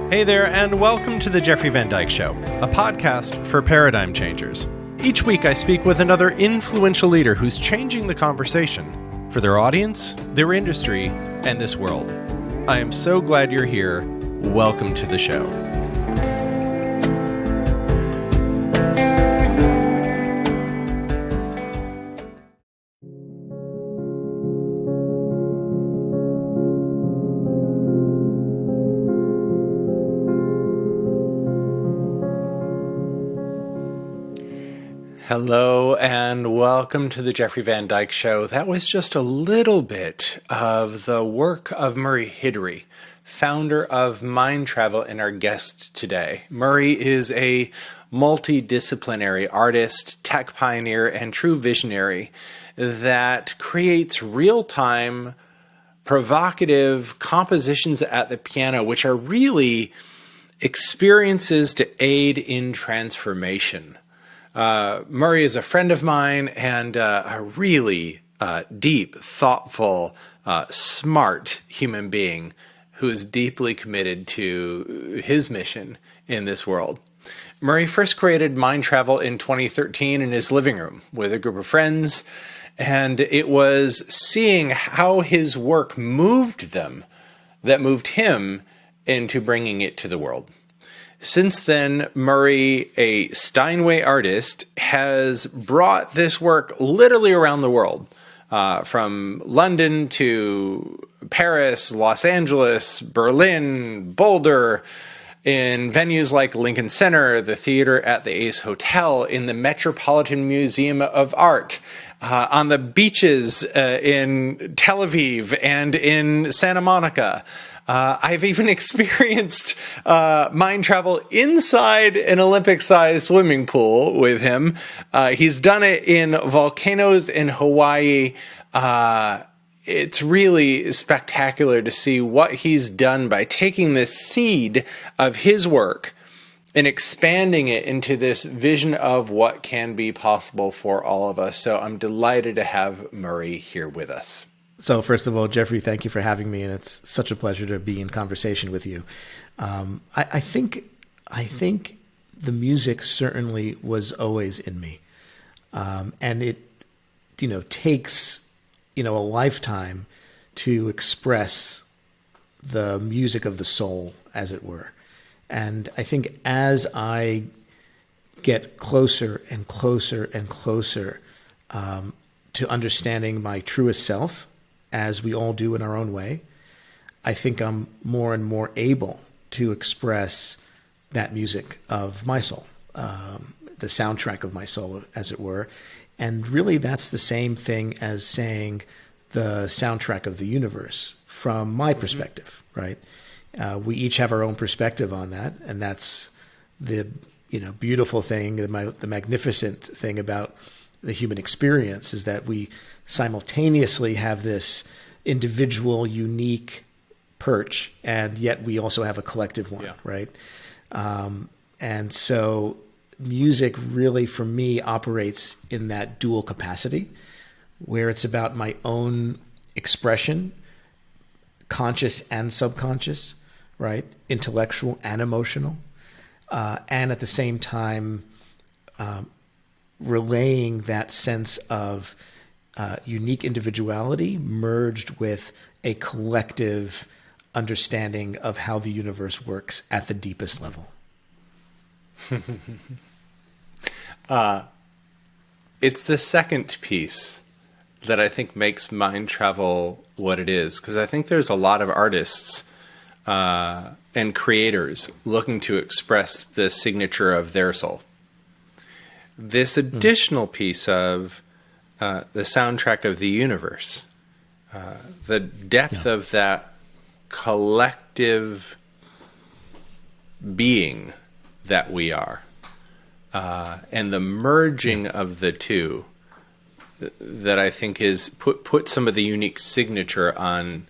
Hey there, and welcome to the Jeffrey Van Dyke Show, a podcast for paradigm changers. Each week I speak with another influential leader who's changing the conversation for their audience, their industry, and this world. I am so glad you're here. Welcome to the show. Hello and welcome to the Jeffrey Van Dyke Show. That was just a little bit of the work of Murray Hiddary, founder of MindTravel and our guest today. Murray is a multidisciplinary artist, tech pioneer, and true visionary that creates real-time, provocative compositions at the piano, which are really experiences to aid in transformation. Murray is a friend of mine and a really deep, thoughtful, smart human being who is deeply committed to his mission in this world. Murray first created MindTravel in 2013 in his living room with a group of friends, and it was seeing how his work moved them that moved him into bringing it to the world. Since then, Murray, a Steinway artist, has brought this work literally around the world, from London to Paris, Los Angeles, Berlin, Boulder, in venues like Lincoln Center, the theater at the Ace Hotel, in the Metropolitan Museum of Art, on the beaches in Tel Aviv and in Santa Monica. I've even experienced MindTravel inside an Olympic-sized swimming pool with him. He's done it in volcanoes in Hawaii. It's really spectacular to see what he's done by taking this seed of his work and expanding it into this vision of what can be possible for all of us. So I'm delighted to have Murray here with us. So first of all, Jeffrey, thank you for having me, and it's such a pleasure to be in conversation with you. I think the music certainly was always in me, and it, takes, a lifetime to express the music of the soul, as it were. And I think as I get closer and closer and closer to understanding my truest self, as we all do in our own way, I think I'm more and more able to express that music of my soul, the soundtrack of my soul, as it were. And really, that's the same thing as saying the soundtrack of the universe from my perspective, right? We each have our own perspective on that, and that's the beautiful thing, the magnificent thing about the human experience is that we simultaneously have this individual, unique perch, and yet we also have a collective one, right? And so music really, for me, operates in that dual capacity, where it's about my own expression, conscious and subconscious, right? Intellectual and emotional, and at the same time, relaying that sense of unique individuality merged with a collective understanding of how the universe works at the deepest level. It's the second piece that I think makes MindTravel what it is, because I think there's a lot of artists and creators looking to express the signature of their soul. This additional piece of the soundtrack of the universe, the depth of that collective being that we are, and the merging of the two, that I think is put some of the unique signature on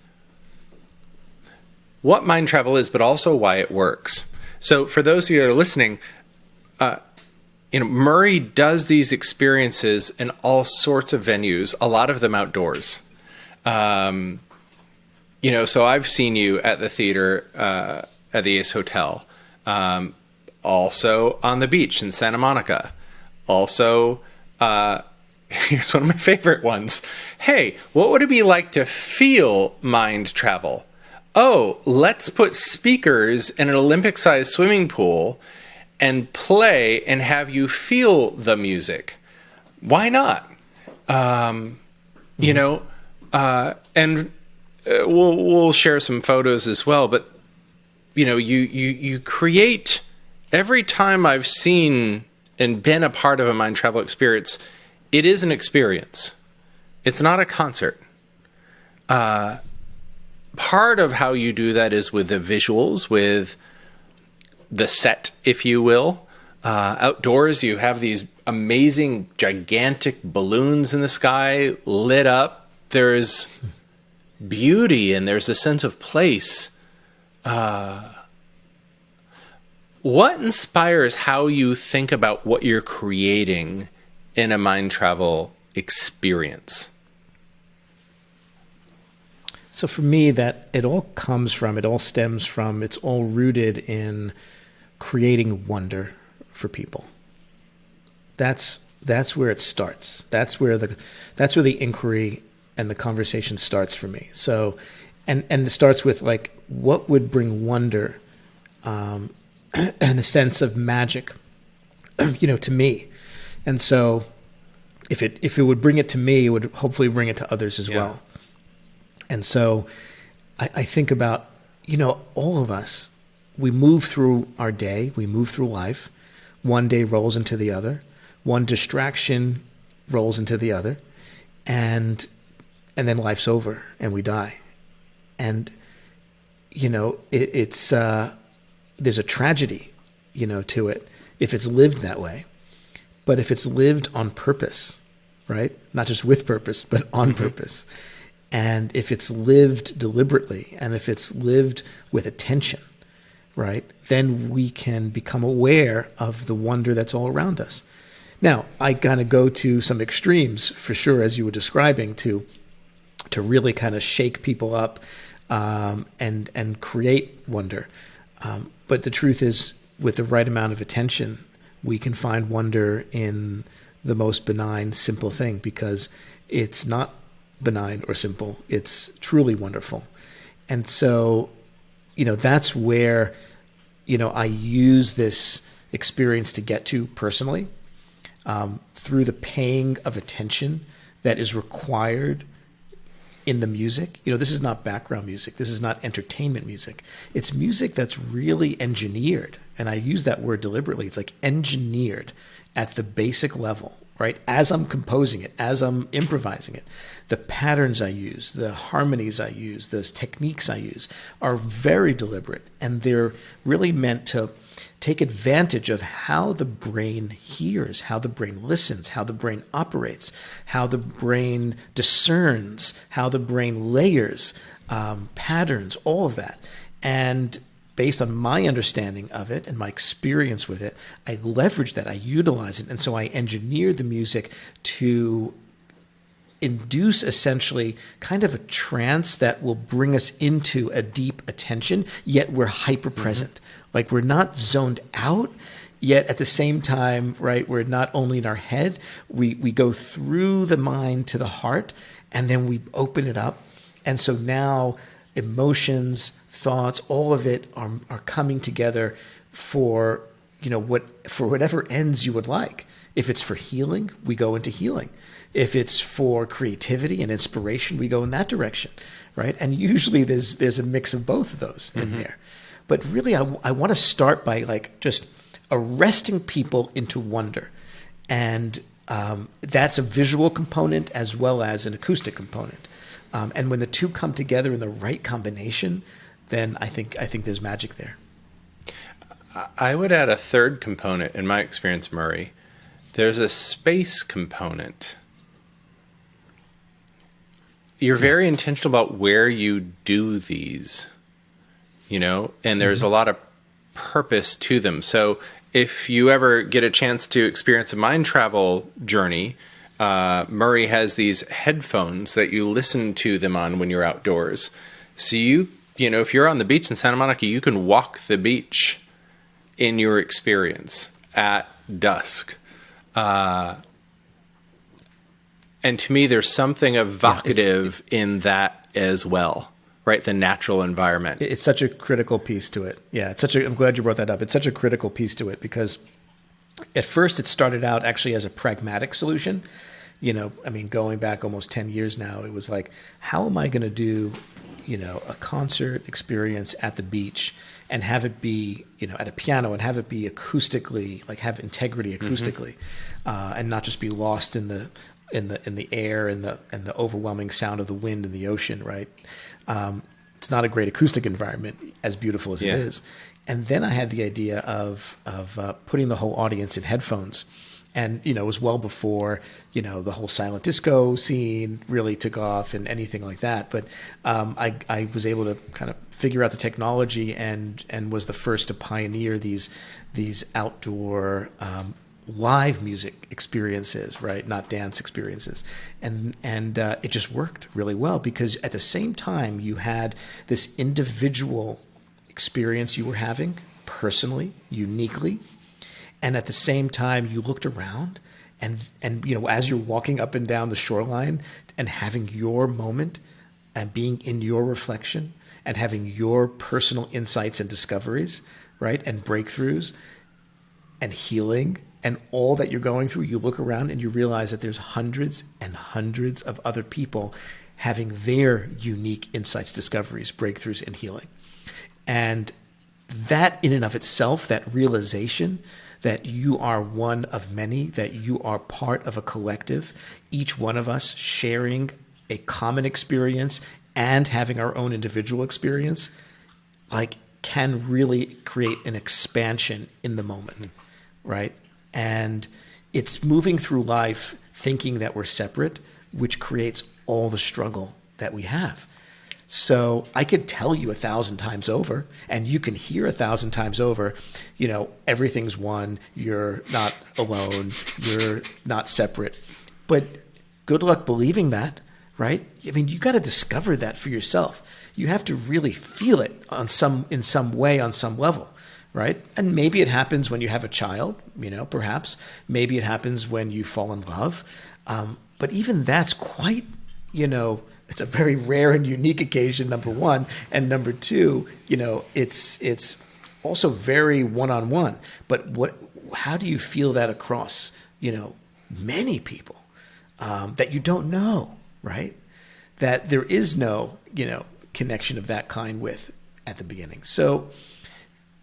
what MindTravel is, but also why it works. So for those of you that are listening, Murray does these experiences in all sorts of venues, a lot of them outdoors. So I've seen you at the theater at the Ace Hotel. Also on the beach in Santa Monica. Also, here's one of my favorite ones. Hey, what would it be like to feel mind travel? Oh, let's put speakers in an Olympic-sized swimming pool and play and have you feel the music. Why not? You know, and we'll share some photos as well. But you know, you create. Every time I've seen and been a part of a mind travel experience, it is an experience. It's not a concert. Part of how you do that is with the visuals, with the set, if you will. Outdoors, you have these amazing, gigantic balloons in the sky lit up. There's beauty and there's a sense of place. What inspires how you think about what you're creating in a mind travel experience? So for me, that it all stems from, it's all rooted in creating wonder for people. That's where it starts. That's where the inquiry and the conversation starts for me. So, and it starts with like, what would bring wonder, and a sense of magic, you know, to me. And so if it would bring it to me, it would hopefully bring it to others as well. And so I think about, you know, all of us, we move through our day, we move through life. One day rolls into the other. One distraction rolls into the other. And then life's over and we die. And, you know, it's there's a tragedy, you know, to it if it's lived that way. But if it's lived on purpose, right? Not just with purpose, but on purpose. And if it's lived deliberately, and if it's lived with attention, right? Then we can become aware of the wonder that's all around us. Now, I kind of go to some extremes for sure, as you were describing, to really kind of shake people up and create wonder. But the truth is, with the right amount of attention, we can find wonder in the most benign, simple thing, because it's not benign or simple. It's truly wonderful. And so, you know, that's where, you know, I use this experience to get to personally, through the paying of attention that is required in the music. You know, this is not background music. This is not entertainment music. It's music that's really engineered. And I use that word deliberately. It's like engineered at the basic level, right? As I'm composing it, as I'm improvising it, the patterns I use, the harmonies I use, the techniques I use are very deliberate. And they're really meant to take advantage of how the brain hears, how the brain listens, how the brain operates, how the brain discerns, how the brain layers patterns, all of that. And based on my understanding of it and my experience with it, I leverage that, I utilize it. And so I engineer the music to induce essentially kind of a trance that will bring us into a deep attention, yet we're hyper present. Like we're not zoned out, yet at the same time, right, we're not only in our head, we go through the mind to the heart, and then we open it up. And so now emotions, thoughts, all of it are coming together for, you know, for whatever ends you would like. If it's for healing, we go into healing. If it's for creativity and inspiration, we go in that direction, right? And usually there's a mix of both of those in there. But really, I want to start by like just arresting people into wonder. And that's a visual component as well as an acoustic component. And when the two come together in the right combination, then I think there's magic there. I would add a third component in my experience, Murray. There's a space component. You're very intentional about where you do these, you know, and there's a lot of purpose to them. So if you ever get a chance to experience a mind travel journey, Murray has these headphones that you listen to them on when you're outdoors. So you if you're on the beach in Santa Monica, you can walk the beach in your experience at dusk. And to me, there's something evocative in that as well, right? The natural environment. It's such a critical piece to it. Yeah, I'm glad you brought that up. It's such a critical piece to it because at first it started out actually as a pragmatic solution. Going back almost 10 years now, it was like, how am I going to do, a concert experience at the beach and have it be, at a piano and have it be acoustically, like have integrity acoustically, and not just be lost in the air and the overwhelming sound of the wind and the ocean, right? It's not a great acoustic environment, as beautiful as it is. And then I had the idea of putting the whole audience in headphones. And, it was well before, the whole silent disco scene really took off and anything like that. But I was able to kind of figure out the technology and was the first to pioneer these outdoor live music experiences, right? Not dance experiences. And it just worked really well because at the same time you had this individual experience you were having personally, uniquely. And at the same time, you looked around and as you're walking up and down the shoreline and having your moment and being in your reflection and having your personal insights and discoveries, right? And breakthroughs and healing and all that you're going through, you look around and you realize that there's hundreds and hundreds of other people having their unique insights, discoveries, breakthroughs, and healing. And that in and of itself, that realization that you are one of many, that you are part of a collective, each one of us sharing a common experience and having our own individual experience, like can really create an expansion in the moment, right? And it's moving through life thinking that we're separate, which creates all the struggle that we have. So I could tell you 1,000 times over, and you can hear 1,000 times over, everything's one, you're not alone, you're not separate. But good luck believing that, right? You got to discover that for yourself. You have to really feel it in some way, on some level, right? And maybe it happens when you have a child, perhaps. Maybe it happens when you fall in love. But even that's quite, it's a very rare and unique occasion, number one. And number two, it's also very one-on-one. But how do you feel that across, many people that you don't know, right? That there is no, connection of that kind with at the beginning. So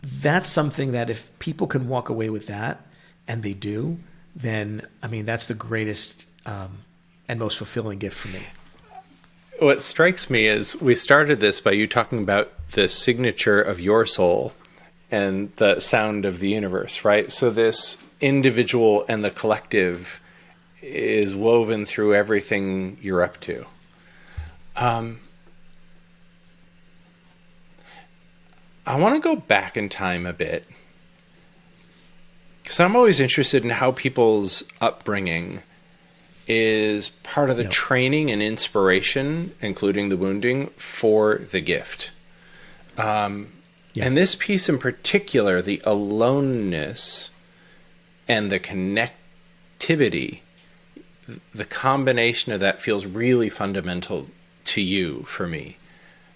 that's something that if people can walk away with that, and they do, then, that's the greatest and most fulfilling gift for me. What strikes me is we started this by you talking about the signature of your soul and the sound of the universe, right? So this individual and the collective is woven through everything you're up to. I want to go back in time a bit because I'm always interested in how people's upbringing is part of the training and inspiration, including the wounding, for the gift. And this piece in particular, the aloneness and the connectivity, the combination of that feels really fundamental to you for me.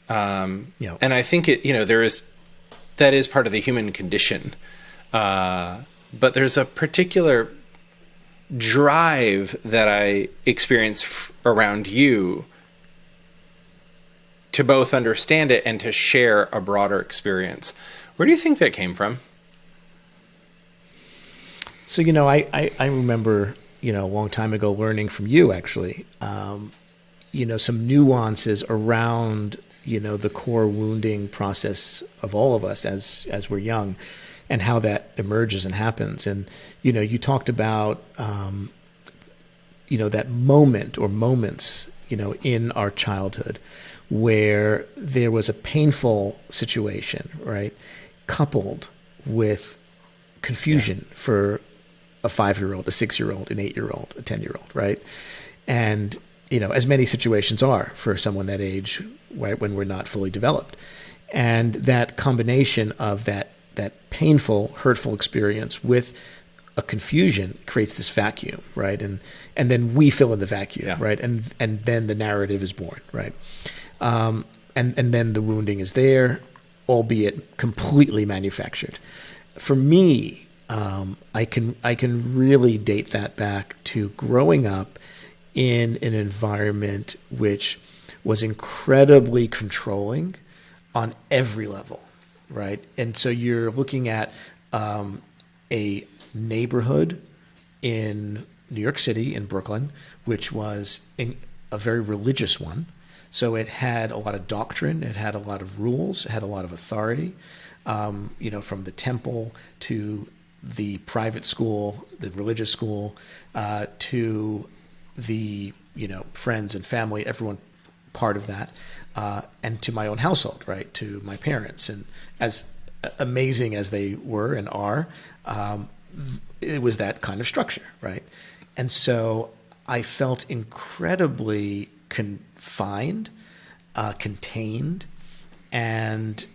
And I think that is part of the human condition. But there's a particular drive that I experience around you to both understand it and to share a broader experience. Where do you think that came from? So, I remember, a long time ago learning from you actually, some nuances around, the core wounding process of all of us as we're young, and how that emerges and happens. And, you talked about, that moment or moments, in our childhood where there was a painful situation, right? Coupled with confusion for a 5-year-old, a 6-year-old, an 8-year-old, a 10-year-old, right? And as many situations are for someone that age, right, when we're not fully developed. And that combination of that painful, hurtful experience with a confusion creates this vacuum, right? And then we fill in the vacuum, right? And then the narrative is born, right? And then the wounding is there, albeit completely manufactured. For me, I can really date that back to growing up in an environment which was incredibly controlling on every level, right? And so you're looking at a neighborhood in New York City, in Brooklyn, which was a very religious one. So it had a lot of doctrine, it had a lot of rules, it had a lot of authority, from the temple to the private school, the religious school, to the, friends and family, everyone part of that, and to my own household, right, to my parents. And as amazing as they were and are, it was that kind of structure, right? And so I felt incredibly confined, contained, and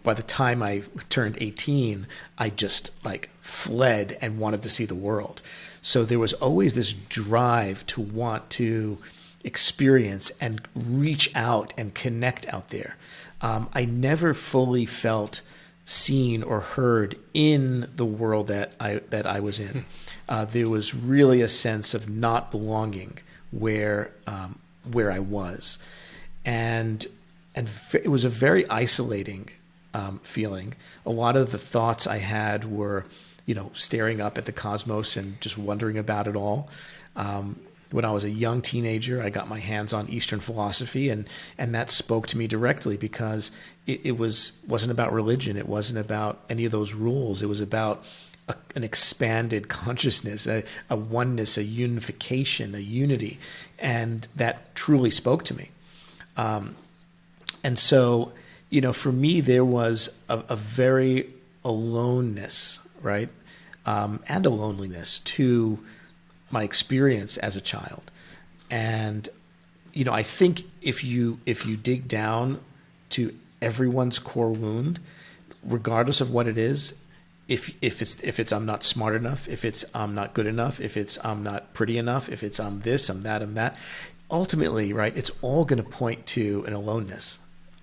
by the time I turned 18, I just fled and wanted to see the world. So there was always this drive to want to experience and reach out and connect out there. I never fully felt seen or heard in the world that I was in. There was really a sense of not belonging where I was, and it was a very isolating feeling. A lot of the thoughts I had were, staring up at the cosmos and just wondering about it all. When I was a young teenager, I got my hands on Eastern philosophy, and that spoke to me directly because it wasn't about religion. It wasn't about any of those rules. It was about an expanded consciousness, a oneness, a unification, a unity, and that truly spoke to me. And so, for me, there was a very aloneness, right, and a loneliness to my experience as a child. And I think if you dig down to everyone's core wound, regardless of what it is, if it's I'm not smart enough, if it's I'm not good enough, if it's I'm not pretty enough, if it's I'm this, I'm that, ultimately, right, it's all going to point to an aloneness,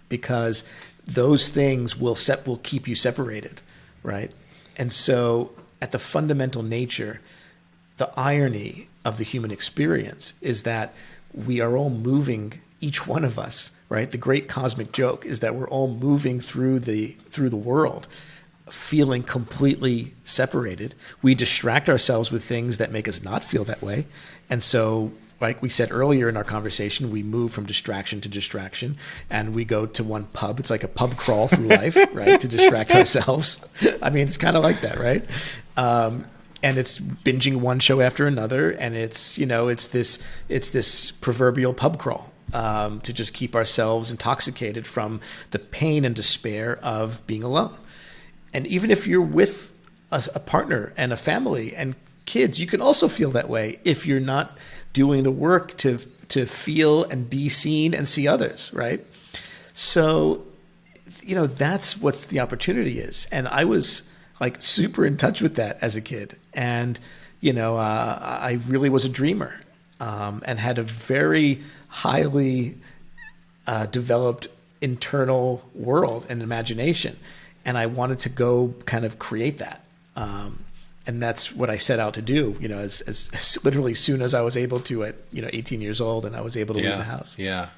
because those things will keep you separated, right? And so at the fundamental nature, the irony of the human experience is that we are all moving, each one of us, right? The great cosmic joke is that we're all moving through the world, feeling completely separated. We distract ourselves with things that make us not feel that way. And so, like we said earlier in our conversation, we move from distraction to distraction, and we go to one pub. It's like a pub crawl through life, right? To distract ourselves. I mean, it's kind of like that, right? And it's binging one show after another, and it's this proverbial pub crawl to just keep ourselves intoxicated from the pain and despair of being alone. And even if you're with a partner and a family and kids, you can also feel that way if you're not doing the work to feel and be seen and see others, right? So, that's what the opportunity is. And I was super in touch with that as a kid. And, I really was a dreamer and had a very highly developed internal world and imagination. And I wanted to go kind of create that. And that's what I set out to do, as literally soon as I was able to at, 18 years old, and I was able to leave the house. Yeah.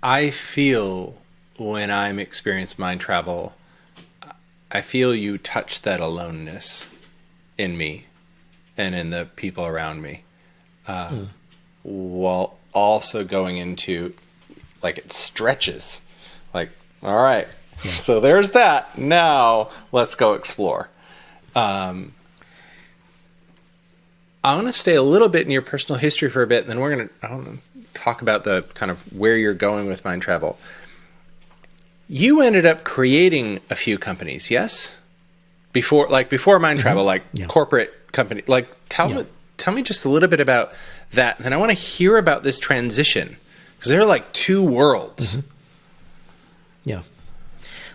I feel when I'm experiencing mind travel, I feel you touch that aloneness in me and in the people around me, while also going into, it stretches, all right. Yeah. So there's that. Now let's go explore. I want to stay a little bit in your personal history for a bit, and then I want to talk about the kind of where you're going with mind travel. You ended up creating a few companies, yes? Before mind travel, corporate company. Tell me Tell me just a little bit about that. Then I want to hear about this transition, because there are like two worlds. Mm-hmm. Yeah.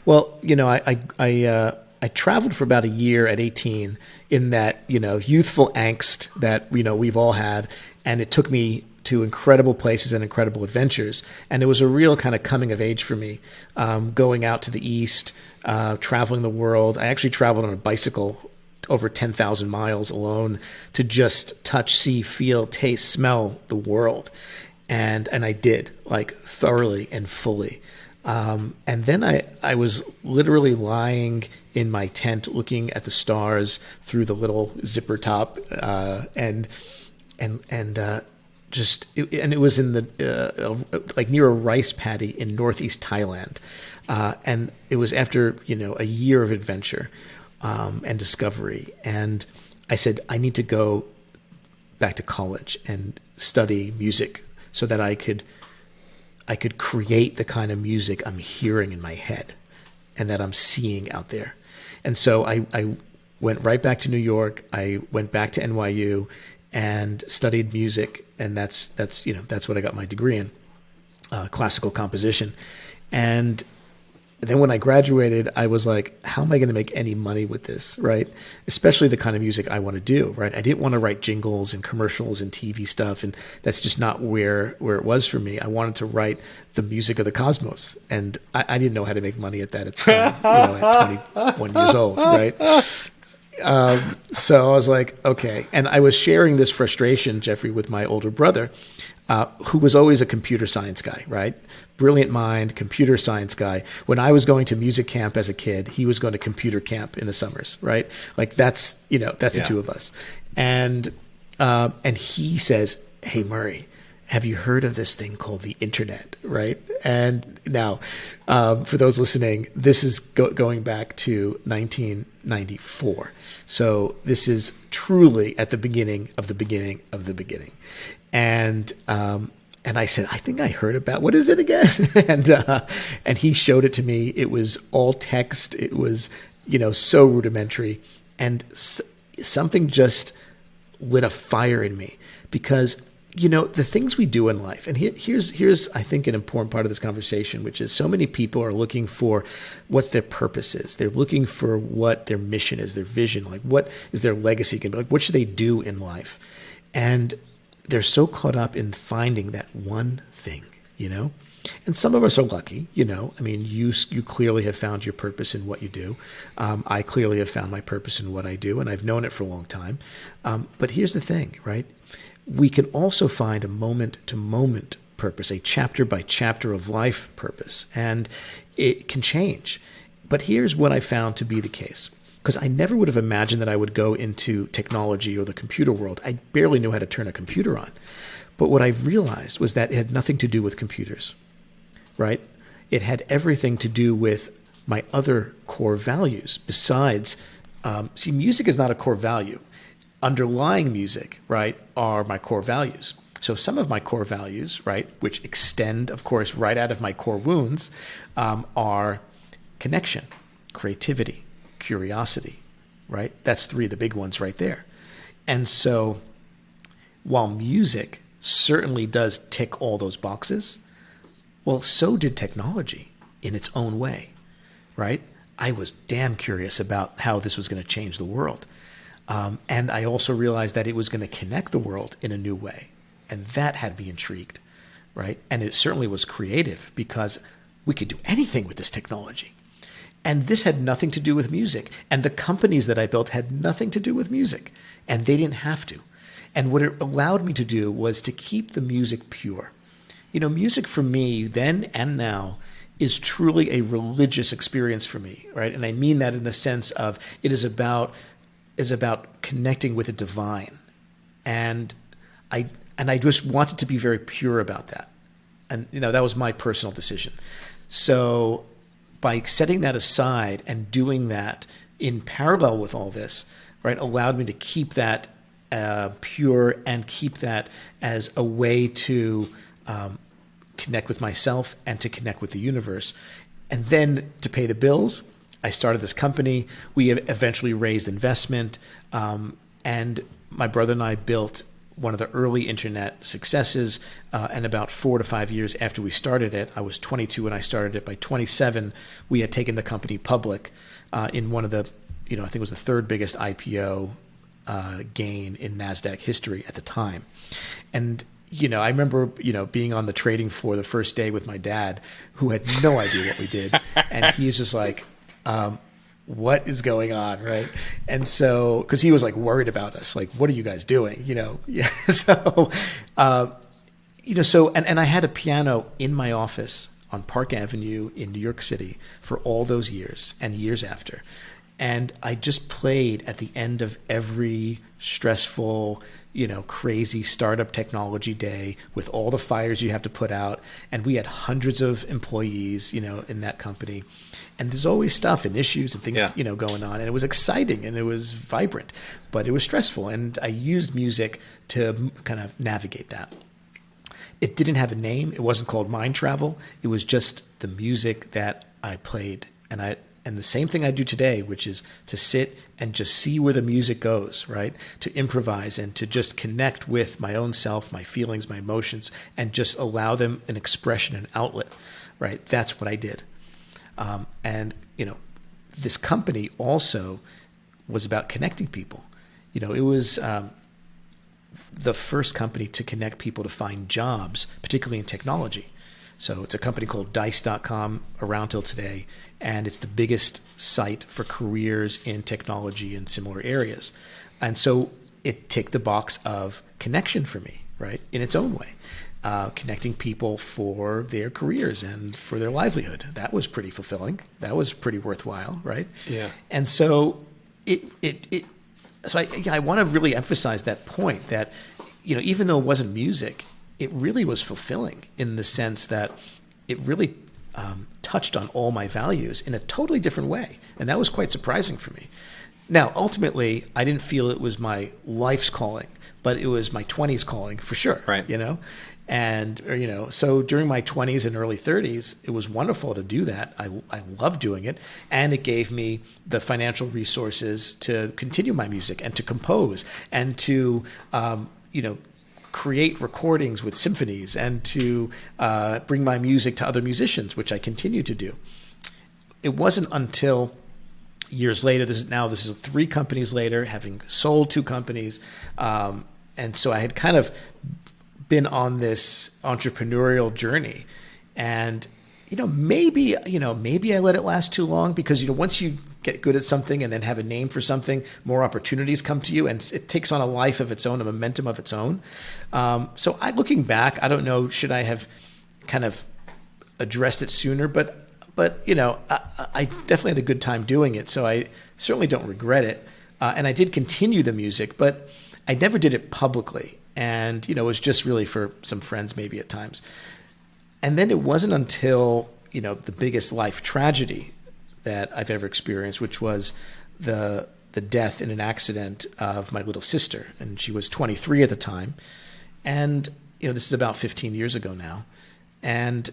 Well, I traveled for about a year at 18 in that, youthful angst that, we've all had. And it took me to incredible places and incredible adventures. And it was a real kind of coming of age for me, going out to the East, traveling the world. I actually traveled on a bicycle over 10,000 miles alone to just touch, see, feel, taste, smell the world. And I did, like, thoroughly and fully. And then I was literally lying in my tent looking at the stars through the little zipper top, and it was in the like near a rice paddy in northeast Thailand, and it was after a year of adventure and discovery, and I said I need to go back to college and study music so that I could create the kind of music I'm hearing in my head and that I'm seeing out there. And so I went right back to New York. I went back to NYU and studied music, and that's what I got my degree in, classical composition. And then when I graduated, I was like, how am I going to make any money with this, right? Especially the kind of music I want to do, right? I didn't want to write jingles and commercials and TV stuff, and that's just not where it was for me. I wanted to write the music of the cosmos, and I didn't know how to make money at that at the time, at 21 years old, right? So I was like, okay. And I was sharing this frustration, Jeffrey, with my older brother, who was always a computer science guy, right? Brilliant mind, computer science guy. When I was going to music camp as a kid, he was going to computer camp in the summers, right? Like that's the two of us. And he says, hey, Murray, have you heard of this thing called the internet, right? And now, for those listening, this is going back to 1994. So this is truly at the beginning of the beginning of the beginning. And I said, I think I heard about, what is it again? and he showed it to me. It was all text. It was, so rudimentary. And something just lit a fire in me because, the things we do in life, and here's, I think, an important part of this conversation, which is so many people are looking for what their purpose is. They're looking for what their mission is, their vision, like what is their legacy going to be, like what should they do in life? And they're so caught up in finding that one thing, and some of us are lucky, I mean, you clearly have found your purpose in what you do. I clearly have found my purpose in what I do, and I've known it for a long time. But here's the thing, right? We can also find a moment-to-moment purpose, a chapter-by-chapter of life purpose, and it can change. But here's what I found to be the case. Because I never would have imagined that I would go into technology or the computer world. I barely knew how to turn a computer on. But what I realized was that it had nothing to do with computers, right? It had everything to do with my other core values. Besides, music is not a core value. Underlying music, right, are my core values. So some of my core values, right, which extend, of course, right out of my core wounds, are connection, creativity, curiosity, right? That's three of the big ones right there. And so while music certainly does tick all those boxes, well, so did technology in its own way, right? I was damn curious about how this was going to change the world. And I also realized that it was going to connect the world in a new way. And that had me intrigued, right? And it certainly was creative because we could do anything with this technology. And this had nothing to do with music. And the companies that I built had nothing to do with music. And they didn't have to. And what it allowed me to do was to keep the music pure. Music for me then and now is truly a religious experience for me, right? And I mean that in the sense of it is about connecting with the divine. And I just wanted to be very pure about that. And, that was my personal decision. So by setting that aside and doing that in parallel with all this, right, allowed me to keep that pure and keep that as a way to connect with myself and to connect with the universe. And then to pay the bills, I started this company. We eventually raised investment. And my brother and I built one of the early internet successes. And about 4 to 5 years after we started it, I was 22 when I started it. By 27, we had taken the company public in one of the, I think it was the third biggest IPO gain in NASDAQ history at the time. And, I remember, being on the trading floor the first day with my dad, who had no idea what we did. And he was just like, what is going on, right? And so, because he was like worried about us, like, what are you guys doing, Yeah. So, and I had a piano in my office on Park Avenue in New York City for all those years and years after. And I just played at the end of every stressful, crazy startup technology day with all the fires you have to put out. And we had hundreds of employees, in that company. And there's always stuff and issues and things, going on. And it was exciting and it was vibrant, but it was stressful. And I used music to kind of navigate that. It didn't have a name. It wasn't called MindTravel. It was just the music that I played. And the same thing I do today, which is to sit and just see where the music goes, right? To improvise and to just connect with my own self, my feelings, my emotions, and just allow them an expression, an outlet, right? That's what I did. And this company also was about connecting people. It was the first company to connect people to find jobs, particularly in technology. So it's a company called Dice.com, around till today, and it's the biggest site for careers in technology and similar areas. And so it ticked the box of connection for me, right, in its own way. Connecting people for their careers and for their livelihood. That was pretty fulfilling. That was pretty worthwhile, right? Yeah. And so I want to really emphasize that point that, even though it wasn't music, it really was fulfilling in the sense that it really touched on all my values in a totally different way. And that was quite surprising for me. Now, ultimately, I didn't feel it was my life's calling, but it was my 20s calling for sure, right? And, so during my 20s and early 30s, it was wonderful to do that. I loved doing it. And it gave me the financial resources to continue my music and to compose and to, create recordings with symphonies and to bring my music to other musicians, which I continue to do. It wasn't until years later, this is 3 companies later, having sold 2 companies. And so I had kind of been on this entrepreneurial journey, and maybe I let it last too long, because once you get good at something and then have a name for something, more opportunities come to you, and it takes on a life of its own, a momentum of its own. So looking back, I don't know, should I have kind of addressed it sooner? But I definitely had a good time doing it, so I certainly don't regret it. And I did continue the music, but I never did it publicly. And, it was just really for some friends maybe at times. And then it wasn't until, the biggest life tragedy that I've ever experienced, which was the death in an accident of my little sister. And she was 23 at the time. And, this is about 15 years ago now. And,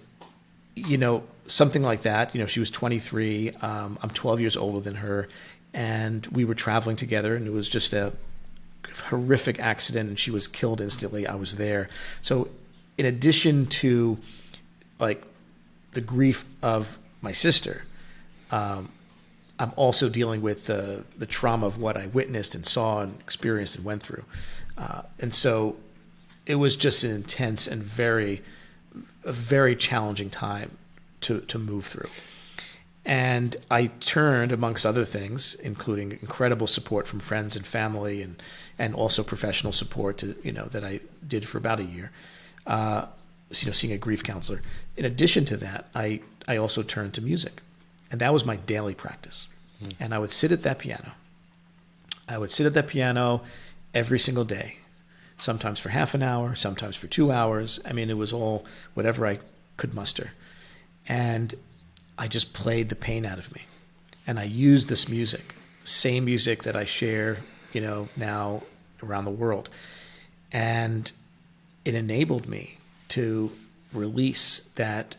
something like that, she was 23. I'm 12 years older than her. And we were traveling together, and it was just a horrific accident, and she was killed instantly. I was there. So in addition to the grief of my sister, I'm also dealing with the trauma of what I witnessed and saw and experienced and went through. And so it was just an intense and a very challenging time to move through. And I turned, amongst other things, including incredible support from friends and family, and also professional support that I did for about a year, seeing a grief counselor. In addition to that, I also turned to music, and that was my daily practice. Mm. And I would sit at that piano. Every single day, sometimes for half an hour, sometimes for 2 hours. I mean, it was all whatever I could muster. And I just played the pain out of me. And I used this music, same music that I share, now around the world. And it enabled me to release that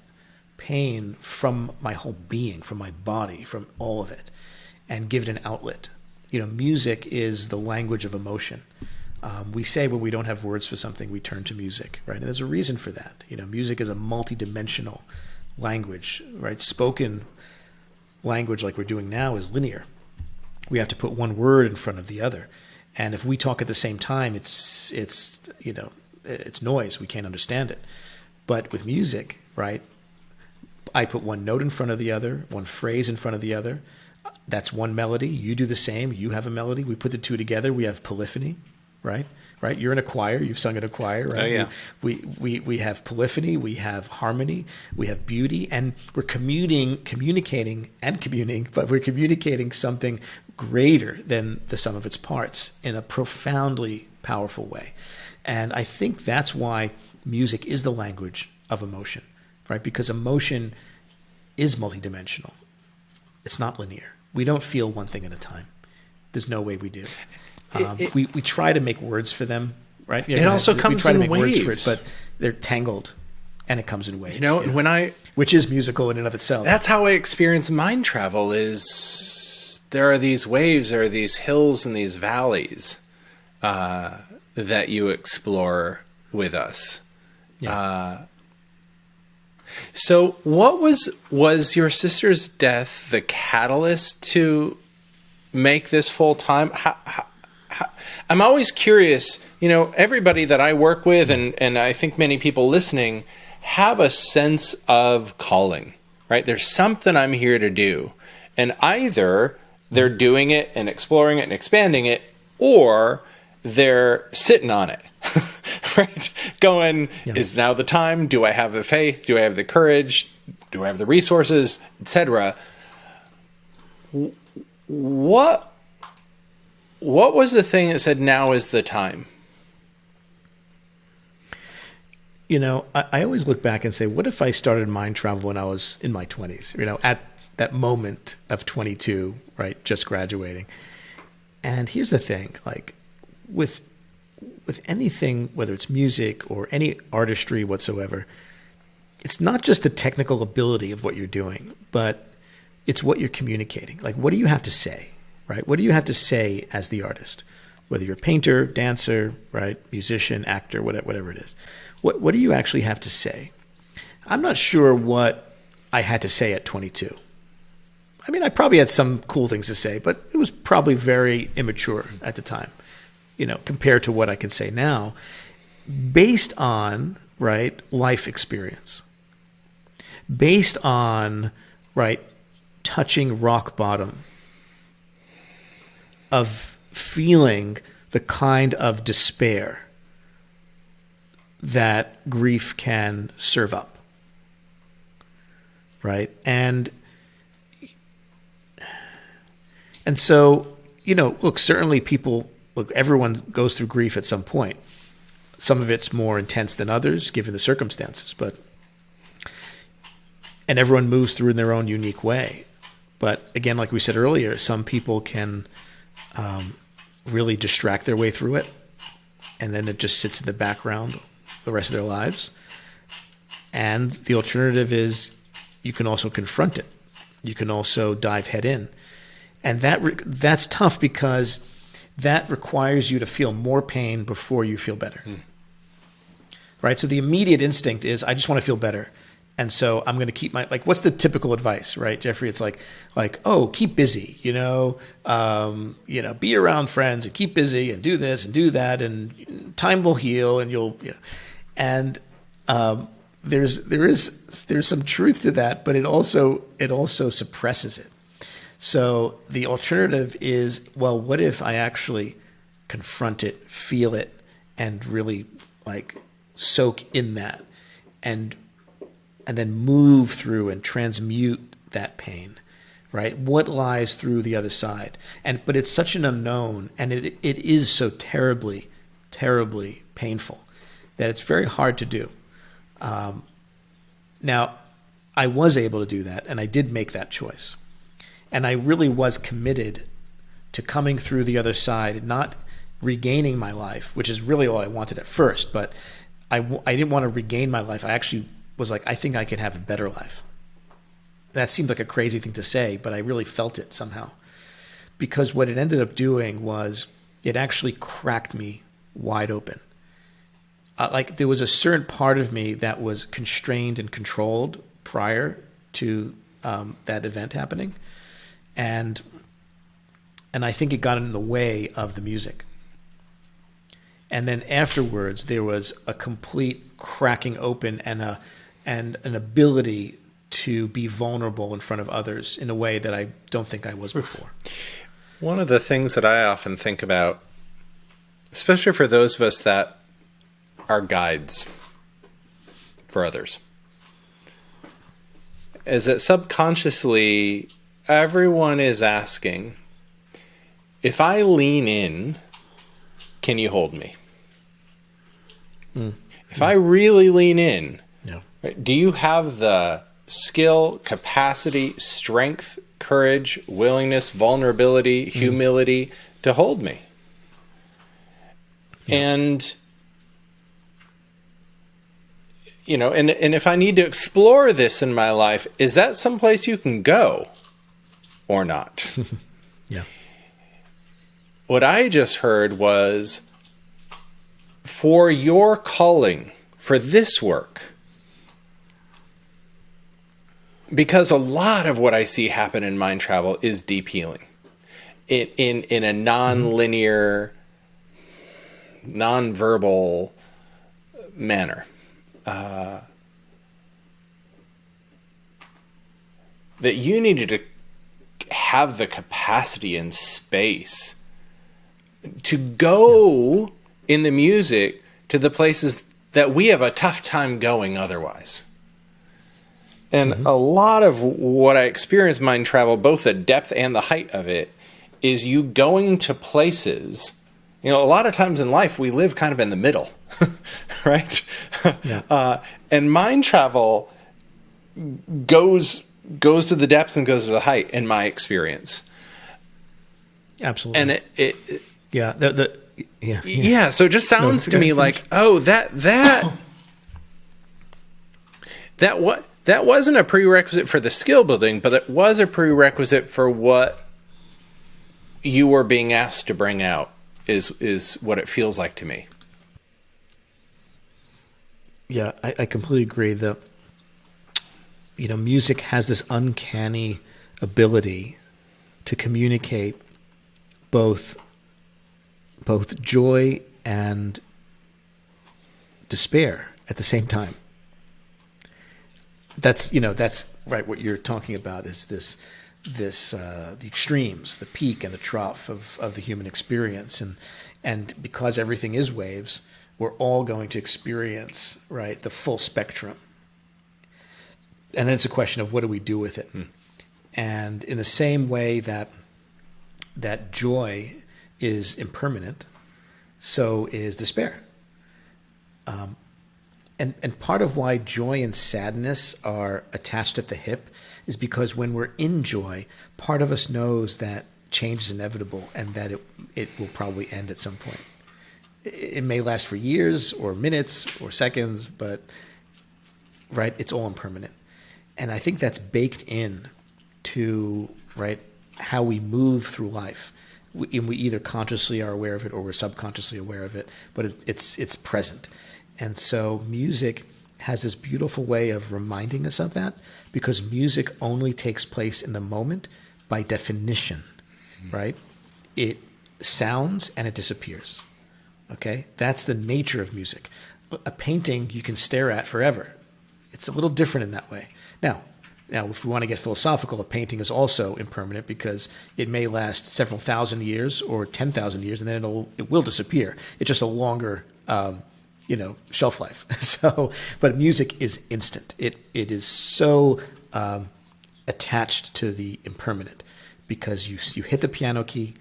pain from my whole being, from my body, from all of it, and give it an outlet. Music is the language of emotion. We say when we don't have words for something, we turn to music, right? And there's a reason for that. Music is a multidimensional language, right? Spoken language like we're doing now is linear. We have to put one word in front of the other. And if we talk at the same time, it's noise. We can't understand it. But with music, right, I put one note in front of the other, one phrase in front of the other. That's one melody. You do the same. You have a melody. We put the two together. We have polyphony, right? Right. You're in a choir. You've sung in a choir, right? Oh, yeah. We have polyphony. We have harmony. We have beauty, and we're communicating, but we're communicating something greater than the sum of its parts in a profoundly powerful way. And I think that's why music is the language of emotion, right? Because emotion is multidimensional. It's not linear. We don't feel one thing at a time. There's no way we do. We try to make words for them, right? It also comes we try to in make waves. words for it, but they're tangled, and it comes in waves. Which is musical in and of itself. That's how I experience mind travel. Is there are these waves, there are these hills and these valleys that you explore with us. Yeah. So what was your sister's death the catalyst to make this full time? I'm always curious, everybody that I work with and I think many people listening have a sense of calling, right? There's something I'm here to do. And either they're doing it and exploring it and expanding it, or they're sitting on it, right? Going, Is now the time? Do I have the faith? Do I have the courage? Do I have the resources, etc.? What was the thing that said now is the time? I always look back and say, what if I started mind travel when I was in my 20s, at that moment of 22, right, just graduating. And here's the thing, like with anything, whether it's music or any artistry whatsoever, it's not just the technical ability of what you're doing, but it's what you're communicating. Like, what do you have to say, right? What do you have to say as the artist? Whether you're a painter, dancer, right, musician, actor, whatever it is. What do you actually have to say? I'm not sure what I had to say at 22. I mean, I probably had some cool things to say, but it was probably very immature at the time, compared to what I can say now, based on, right, life experience, based on, right, touching rock bottom, of feeling the kind of despair that grief can serve up, right? And so, look, certainly everyone goes through grief at some point. Some of it's more intense than others, given the circumstances, and everyone moves through in their own unique way. But again, like we said earlier, some people can really distract their way through it, and then it just sits in the background the rest of their lives. And the alternative is you can also confront it. You can also dive head in. And that's tough because that requires you to feel more pain before you feel better. Right? So the immediate instinct is, I just want to feel better. And so I'm going to keep what's the typical advice, right, Jeffrey? It's like, oh, keep busy, be around friends and keep busy and do this and do that, and time will heal, and you'll, and there's some truth to that, but it also suppresses it. So the alternative is, well, what if I actually confront it, feel it, and really soak in that, and then move through and transmute that pain, right? What lies through the other side? But it's such an unknown, and it is so terribly, terribly painful that it's very hard to do. Now, I was able to do that, and I did make that choice. And I really was committed to coming through the other side, not regaining my life, which is really all I wanted at first, but I didn't want to regain my life. I actually was like, I think I could have a better life. That seemed like a crazy thing to say, but I really felt it somehow. Because what it ended up doing was it actually cracked me wide open. Like there was a certain part of me that was constrained and controlled prior to that event happening, and I think it got in the way of the music. And then afterwards, there was a complete cracking open and an ability to be vulnerable in front of others in a way that I don't think I was before. One of the things that I often think about, especially for those of us that are guides for others, is that subconsciously everyone is asking, if I lean in, can you hold me? If I really lean in, right, do you have the skill, capacity, strength, courage, willingness, vulnerability, humility to hold me? And and if I need to explore this in my life, is that someplace you can go or not? Yeah. What I just heard was, for your calling, for this work, because a lot of what I see happen in mind travel is deep healing in a non-linear, non-verbal manner. That you needed to have the capacity and space to go in the music to the places that we have a tough time going otherwise. And a lot of what I experience mind travel, both the depth and the height of it, is you going to places. A lot of times in life we live kind of in the middle, right? Yeah. And mind travel goes to the depths and goes to the height, in my experience. Absolutely. And Yeah. So it just sounds to me like, that wasn't a prerequisite for the skill building, but it was a prerequisite for what you were being asked to bring out, is what it feels like to me. Yeah, I completely agree. Music has this uncanny ability to communicate both joy and despair at the same time. That's right. What you're talking about is the extremes, the peak and the trough of the human experience, and because everything is waves, we're all going to experience, right, the full spectrum. And then it's a question of what do we do with it. And in the same way that joy is impermanent, so is despair. And part of why joy and sadness are attached at the hip is because when we're in joy, part of us knows that change is inevitable and that it will probably end at some point. It may last for years or minutes or seconds, but right, it's all impermanent. And I think that's baked in to, right, how we move through life. We either consciously are aware of it or we're subconsciously aware of it, but it's present. And so music has this beautiful way of reminding us of that, because music only takes place in the moment by definition, right? It sounds and it disappears, okay? That's the nature of music. A painting you can stare at forever. It's a little different in that way. Now, if we want to get philosophical, a painting is also impermanent because it may last several thousand years or 10,000 years, and then it will disappear. It's just a longer, shelf life. So, but music is instant. It is so attached to the impermanent because you hit the piano key,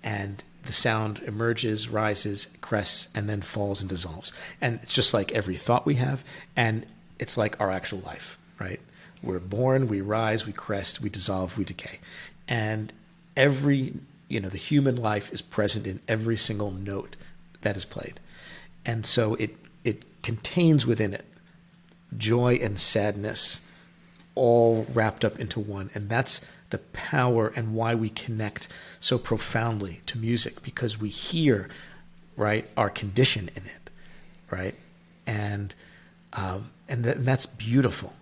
and the sound emerges, rises, crests, and then falls and dissolves. And it's just like every thought we have, and it's like our actual life, right? We're born, we rise, we crest, we dissolve, we decay. And the human life is present in every single note that is played. And so it contains within it joy and sadness all wrapped up into one. And that's the power and why we connect so profoundly to music, because we hear right, our condition in it, right? And that's beautiful,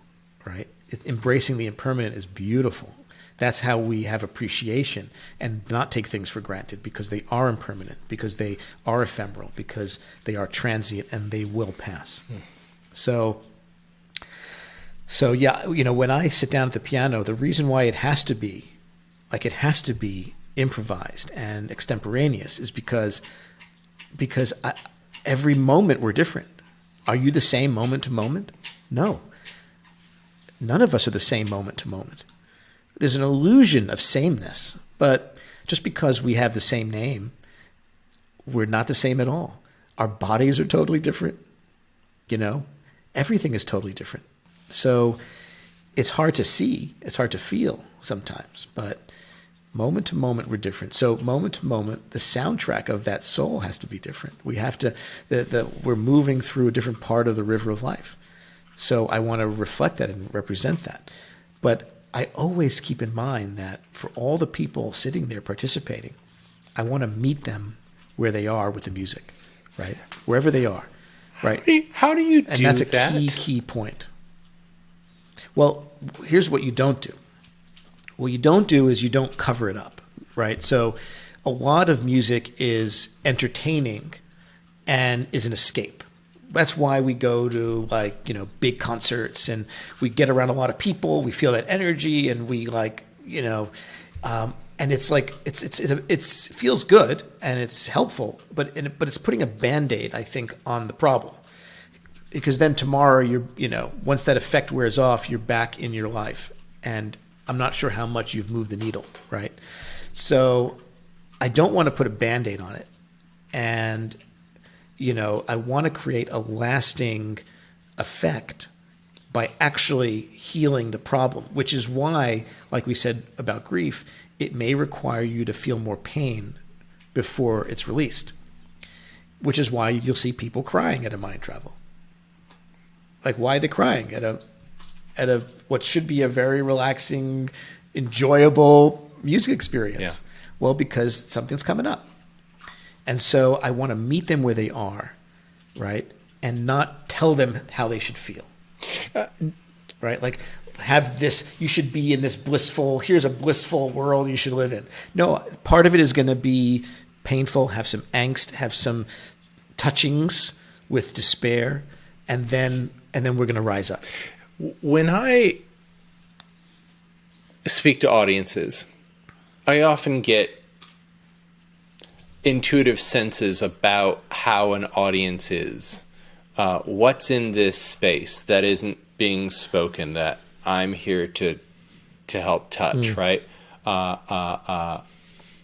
right? Embracing the impermanent is beautiful. That's how we have appreciation and not take things for granted, because they are impermanent, because they are ephemeral, because they are transient and they will pass. So yeah, when I sit down at the piano, the reason why it has to be improvised and extemporaneous is because every moment we're different. Are you the same moment to moment? No. None of us are the same moment to moment. There's an illusion of sameness, but just because we have the same name, we're not the same at all. Our bodies are totally different. Everything is totally different. So it's hard to see, it's hard to feel sometimes, but moment to moment we're different. So moment to moment, the soundtrack of that soul has to be different. We have to, we're moving through a different part of the river of life. So I want to reflect that and represent that. But I always keep in mind that for all the people sitting there participating, I want to meet them where they are with the music, right? Wherever they are, right? How do you do that? And that's a key point. Well, here's what you don't do. What you don't do is you don't cover it up, right? So a lot of music is entertaining and is an escape. That's why we go to big concerts and we get around a lot of people. We feel that energy and we and it's it feels good and it's helpful, but it's putting a Band-Aid, I think, on the problem. Because then tomorrow once that effect wears off, you're back in your life. And I'm not sure how much you've moved the needle, right? So I don't want to put a Band-Aid on it. And I want to create a lasting effect by actually healing the problem, which is why, like we said about grief, it may require you to feel more pain before it's released, which is why you'll see people crying at a mind travel. Like, why are they crying at a what should be a very relaxing, enjoyable music experience? Yeah. Well, because something's coming up. And so I want to meet them where they are, right? And not tell them how they should feel, right? Like, have this, you should be in this here's a blissful world you should live in. No, part of it is going to be painful, have some angst, have some touchings with despair, and then we're going to rise up. When I speak to audiences, I often get intuitive senses about how an audience is, what's in this space that isn't being spoken, that I'm here to help touch, right?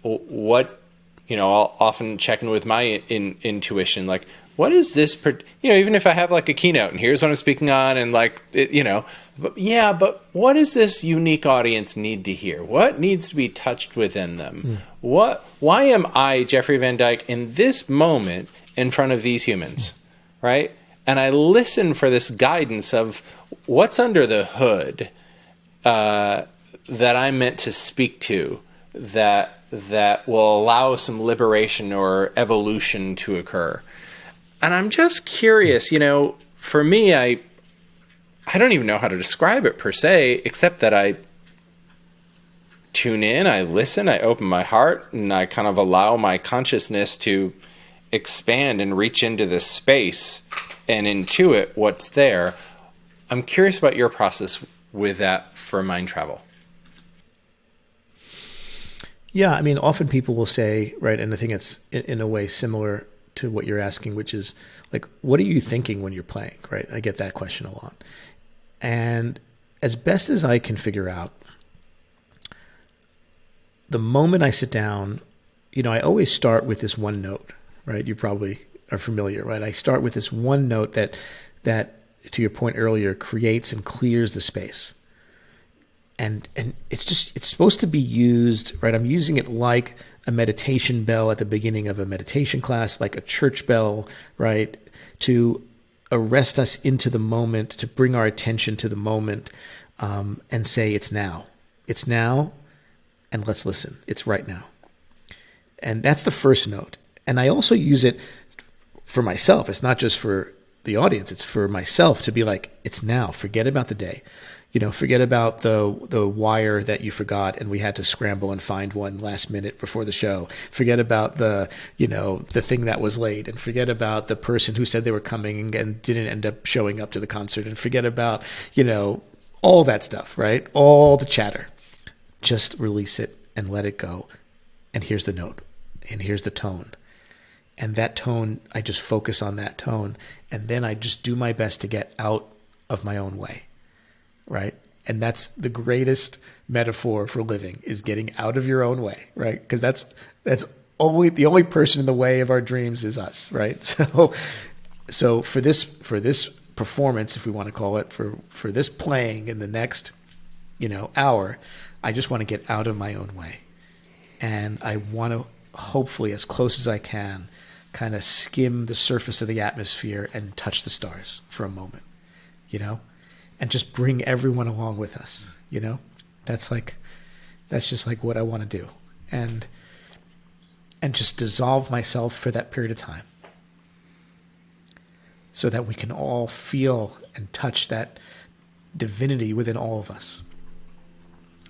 What, I'll often check in with my intuition, like, what is this, even if I have like a keynote and here's what I'm speaking on and but what does this unique audience need to hear? What needs to be touched within them? Why am I, Jeffrey Van Dyke, in this moment in front of these humans, right? And I listen for this guidance of what's under the hood that I'm meant to speak to, that will allow some liberation or evolution to occur. And I'm just curious, for me, I don't even know how to describe it per se, except that I tune in, I listen, I open my heart, and I kind of allow my consciousness to expand and reach into this space and intuit what's there. I'm curious about your process with that for mind travel. Yeah, I mean, often people will say, right, and I think it's in a way similar to what you're asking, which is like, what are you thinking when you're playing, right? I get that question a lot. And as best as I can figure out, the moment I sit down, I always start with this one note, right? You probably are familiar, right? I start with this one note that to your point earlier, creates and clears the space. And it's supposed to be used, right? I'm using it like a meditation bell at the beginning of a meditation class, like a church bell, right? To arrest us into the moment, to bring our attention to the moment, and say, it's now. It's now, and let's listen. It's right now. And that's the first note. And I also use it for myself. It's not just for the audience. It's for myself to be like, it's now. Forget about the day. Forget about the wire that you forgot and we had to scramble and find one last minute before the show. Forget about the thing that was late, and forget about the person who said they were coming and didn't end up showing up to the concert, and forget about, all that stuff, right? All the chatter. Just release it and let it go. And here's the note, and here's the tone. And that tone, I just focus on that tone, and then I just do my best to get out of my own way. Right. And that's the greatest metaphor for living, is getting out of your own way. Right. Because that's only the only person in the way of our dreams is us. Right. So for this performance, if we want to call it, for this playing in the next, hour, I just want to get out of my own way. And I want to, hopefully, as close as I can, kind of skim the surface of the atmosphere and touch the stars for a moment, and just bring everyone along with us. That's just like what I want to do. And just dissolve myself for that period of time so that we can all feel and touch that divinity within all of us.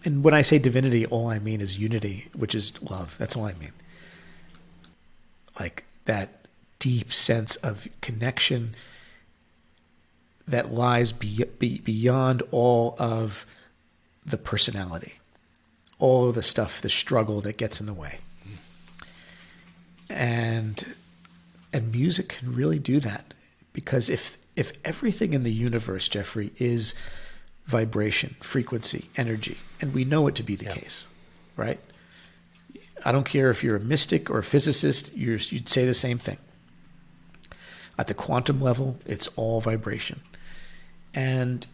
And when I say divinity, all I mean is unity, which is love. That's all I mean. Like that deep sense of connection that lies beyond all of the personality, all of the stuff, the struggle that gets in the way. And music can really do that, because if everything in the universe, Jeffrey, is vibration, frequency, energy, and we know it to be the case, right? I don't care if you're a mystic or a physicist, you'd say the same thing. At the quantum level, it's all vibration. And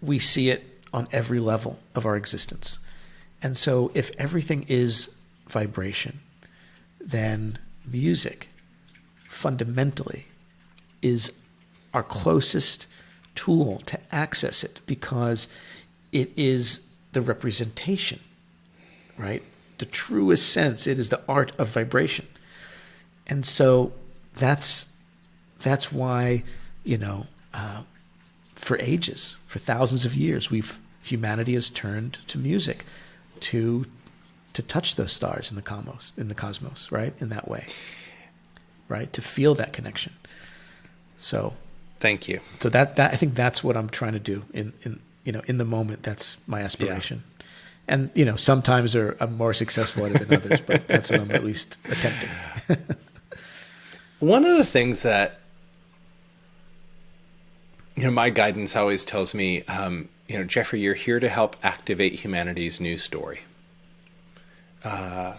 we see it on every level of our existence. And so if everything is vibration, then music fundamentally is our closest tool to access it, because it is the representation, right? The truest sense, it is the art of vibration. And so that's why, for ages, for thousands of years, humanity has turned to music to touch those stars in the cosmos, right? In that way, right? To feel that connection. So, thank you. So that I think that's what I'm trying to do in the moment. That's my aspiration. Yeah. And sometimes I'm more successful at it than others, but that's what I'm at least attempting. One of the things that my guidance always tells me, Jeffrey, you're here to help activate humanity's new story. That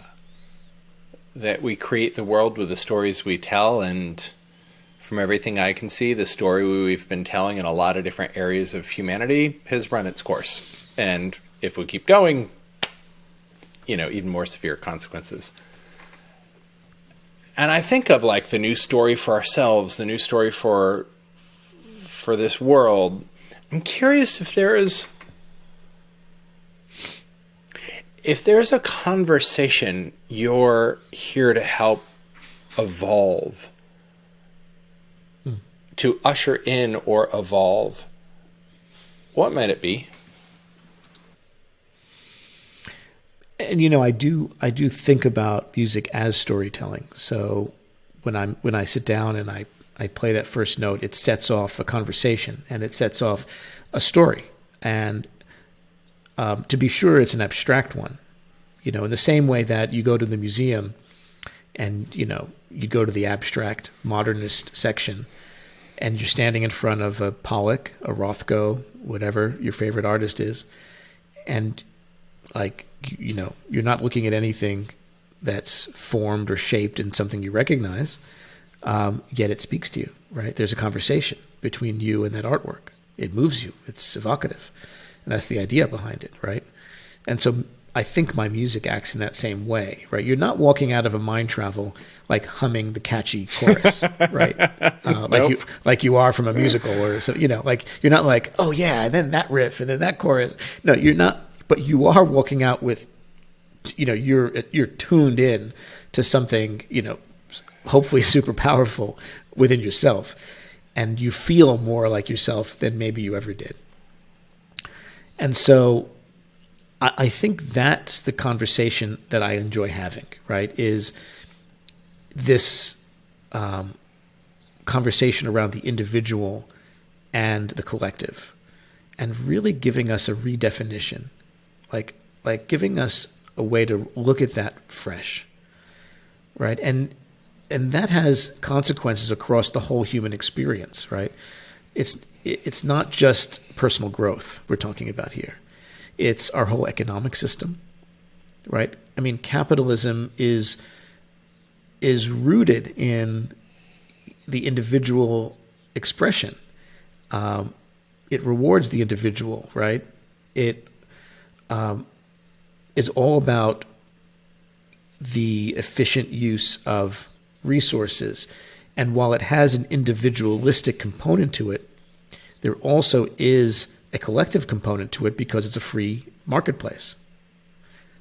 we create the world with the stories we tell, and from everything I can see, the story we've been telling in a lot of different areas of humanity has run its course. And if we keep going, even more severe consequences. And I think of like the new story for ourselves, the new story for this world. I'm curious if there's a conversation you're here to help evolve, to usher in or evolve. What might it be? And I do think about music as storytelling. So when I sit down and I play that first note, it sets off a conversation and it sets off a story. And to be sure, it's an abstract one. In the same way that you go to the museum and you go to the abstract modernist section and you're standing in front of a Pollock, a Rothko, whatever your favorite artist is, and you're not looking at anything that's formed or shaped in something you recognize, yet it speaks to you, right? There's a conversation between you and that artwork. It moves you. It's evocative. And that's the idea behind it, right? And so I think my music acts in that same way, right? You're not walking out of a mind travel like humming the catchy chorus, right? Nope. like you are from a musical or so, like you're not like, oh yeah, and then that riff and then that chorus. No, you're not. But you are walking out with, you're tuned in to something, hopefully super powerful within yourself, and you feel more like yourself than maybe you ever did. And so I think that's the conversation that I enjoy having, right? Is this conversation around the individual and the collective, and really giving us a redefinition, like giving us a way to look at that fresh, right? And that has consequences across the whole human experience, right? It's not just personal growth we're talking about here. It's our whole economic system, right? I mean, capitalism is rooted in the individual expression. It rewards the individual, right? It is all about the efficient use of resources. And while it has an individualistic component to it, there also is a collective component to it because it's a free marketplace,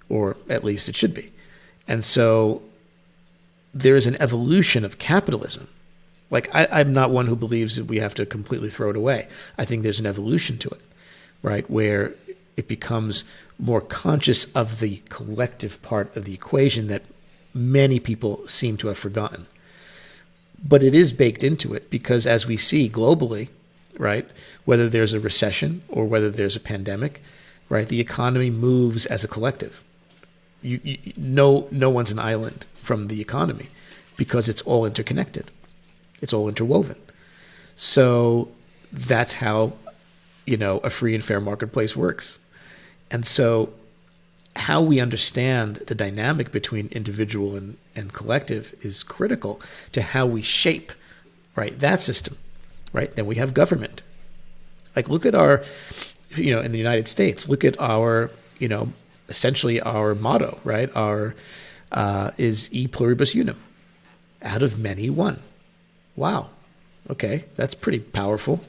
or at least it should be. And so there is an evolution of capitalism. Like, I'm not one who believes that we have to completely throw it away. I think there's an evolution to it, right, where it becomes more conscious of the collective part of the equation that many people seem to have forgotten. But it is baked into it because, as we see globally, right, whether there's a recession or whether there's a pandemic, right, the economy moves as a collective. No one's an island from the economy because it's all interconnected. It's all interwoven. So that's how, a free and fair marketplace works. And so how we understand the dynamic between individual and collective is critical to how we shape, right, that system, right? Then we have government. Like, look at our, in the United States, look at our, essentially our motto, right? Our is e pluribus unum, out of many one. Wow. Okay, that's pretty powerful.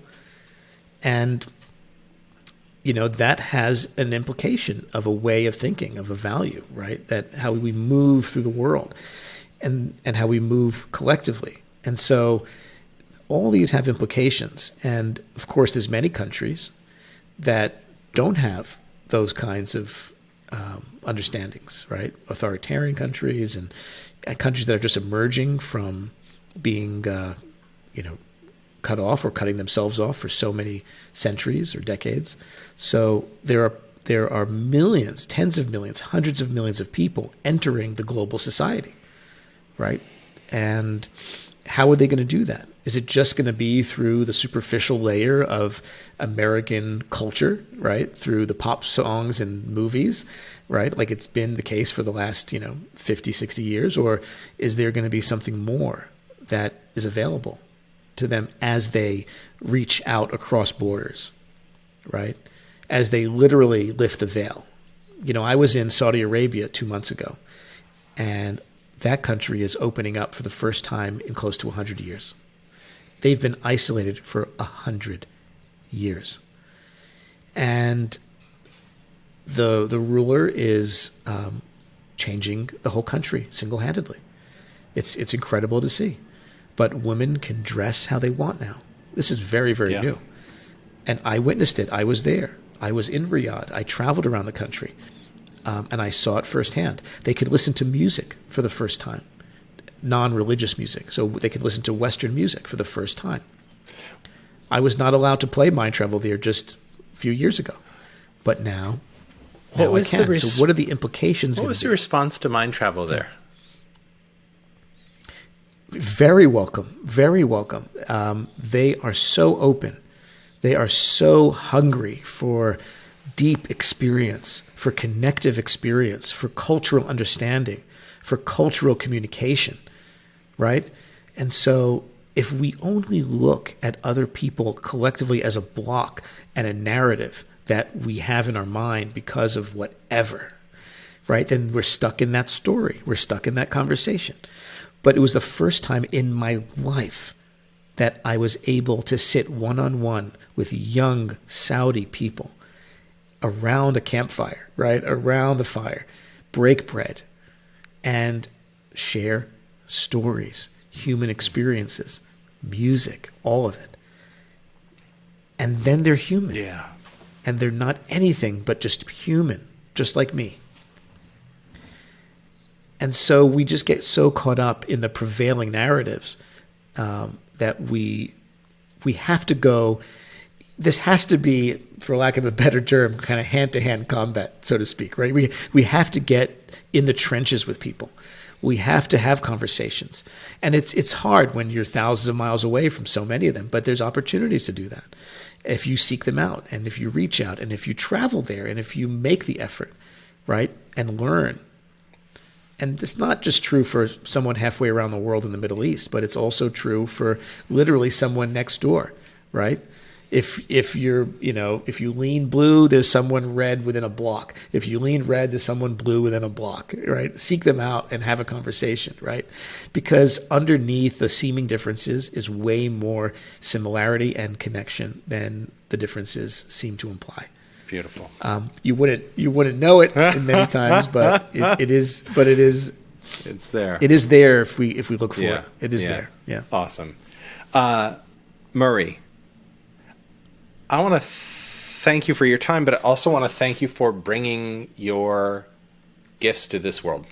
And, that has an implication of a way of thinking, of a value, right? That how we move through the world and how we move collectively. And so all these have implications. And of course, there's many countries that don't have those kinds of understandings, right? Authoritarian countries and countries that are just emerging from being, cut off or cutting themselves off for so many centuries or decades. So there are millions, tens of millions, hundreds of millions of people entering the global society, right? And how are they going to do that? Is it just going to be through the superficial layer of American culture, right? Through the pop songs and movies, right? Like it's been the case for the last, 50, 60 years? Or is there going to be something more that is available to them as they reach out across borders, right? As they literally lift the veil. I was in Saudi Arabia 2 months ago, and that country is opening up for the first time in close to 100 years. They've been isolated for 100 years. And the ruler is changing the whole country single-handedly. It's incredible to see. But women can dress how they want now. This is very, very new. And I witnessed it. I was there. I was in Riyadh. I traveled around the country. And I saw it firsthand. They could listen to music for the first time, non-religious music. So they could listen to Western music for the first time. I was not allowed to play MindTravel there just a few years ago. But now I can. So what are the implications? What was the response to MindTravel there? Very welcome. Very welcome. They are so open. They are so hungry for deep experience, for connective experience, for cultural understanding, for cultural communication, right? And so if we only look at other people collectively as a block and a narrative that we have in our mind because of whatever, right, then we're stuck in that story. We're stuck in that conversation. But it was the first time in my life that I was able to sit one-on-one with young Saudi people around a campfire, right? Around the fire, break bread, and share stories, human experiences, music, all of it. And then they're human. Yeah. And they're not anything but just human, just like me. And so we just get so caught up in the prevailing narratives that we have to go. This has to be, for lack of a better term, kind of hand-to-hand combat, so to speak, right? We have to get in the trenches with people. We have to have conversations. And it's hard when you're thousands of miles away from so many of them, but there's opportunities to do that if you seek them out and if you reach out and if you travel there and if you make the effort, right, and learn. And it's not just true for someone halfway around the world in the Middle East, but it's also true for literally someone next door, right? If you lean blue, there's someone red within a block. If you lean red, there's someone blue within a block, right? Seek them out and have a conversation, right? Because underneath the seeming differences is way more similarity and connection than the differences seem to imply. Beautiful. You wouldn't know it in many times, but it is. It's there. It is there if we look for it. It is there. Yeah. Awesome. Murray, I want to thank you for your time, but I also want to thank you for bringing your gifts to this world.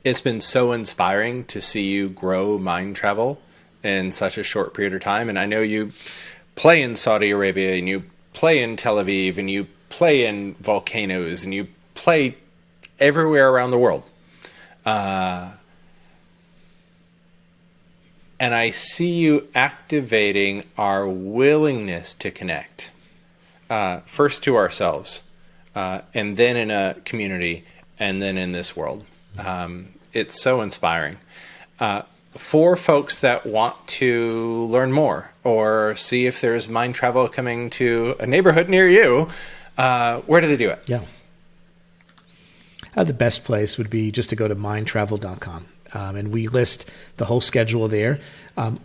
It's been so inspiring to see you grow Mind Travel in such a short period of time. And I know you play in Saudi Arabia and you play in Tel Aviv and you play in volcanoes and you play everywhere around the world. And I see you activating our willingness to connect, first to ourselves, and then in a community, and then in this world. It's so inspiring. For folks that want to learn more or see if there's mind travel coming to a neighborhood near you, where do they do it? Yeah. The best place would be just to go to mindtravel.com. And we list the whole schedule there,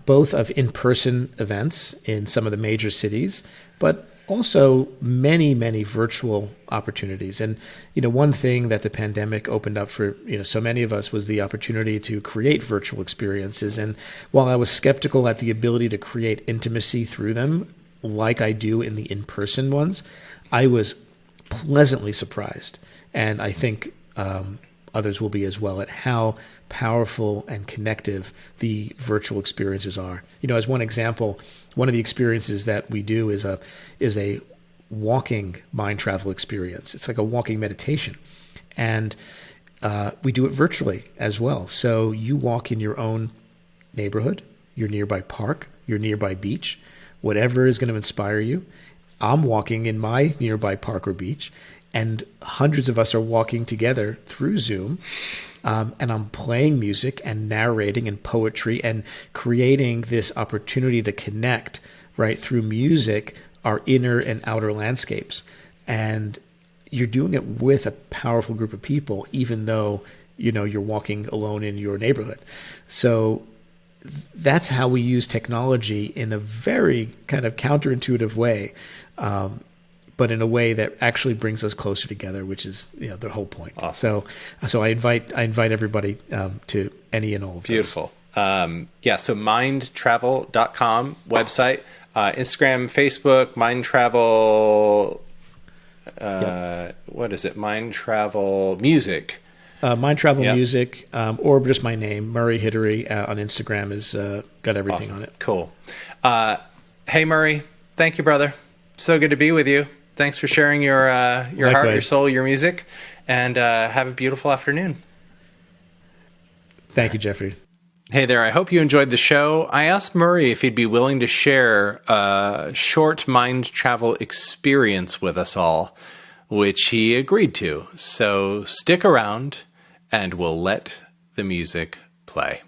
both of in-person events in some of the major cities, but also many, many virtual opportunities. And, one thing that the pandemic opened up for, so many of us was the opportunity to create virtual experiences. And while I was skeptical at the ability to create intimacy through them, like I do in the in-person ones, I was pleasantly surprised. And I think others will be as well at how powerful and connective the virtual experiences are. As one example, one of the experiences that we do is a walking mind travel experience. It's like a walking meditation. And we do it virtually as well. So you walk in your own neighborhood, your nearby park, your nearby beach, whatever is going to inspire you. I'm walking in my nearby park or beach, and hundreds of us are walking together through Zoom. And I'm playing music and narrating and poetry and creating this opportunity to connect, right, through music, our inner and outer landscapes. And you're doing it with a powerful group of people, even though, you're walking alone in your neighborhood. So that's how we use technology in a very kind of counterintuitive way. But in a way that actually brings us closer together, which is the whole point. Awesome. So I invite everybody to any and all of those. Beautiful. So mindtravel.com website, Instagram, Facebook, Mind Travel. What is it? Mind Travel Music. Mind Travel Music, or just my name, Murray Hiddary on Instagram is got everything on it. Cool. Hey Murray, thank you, brother. So good to be with you. Thanks for sharing your heart, your soul, your music, and have a beautiful afternoon. Thank you, Jeffrey. Hey there, I hope you enjoyed the show. I asked Murray if he'd be willing to share a short mind travel experience with us all, which he agreed to. So stick around and we'll let the music play.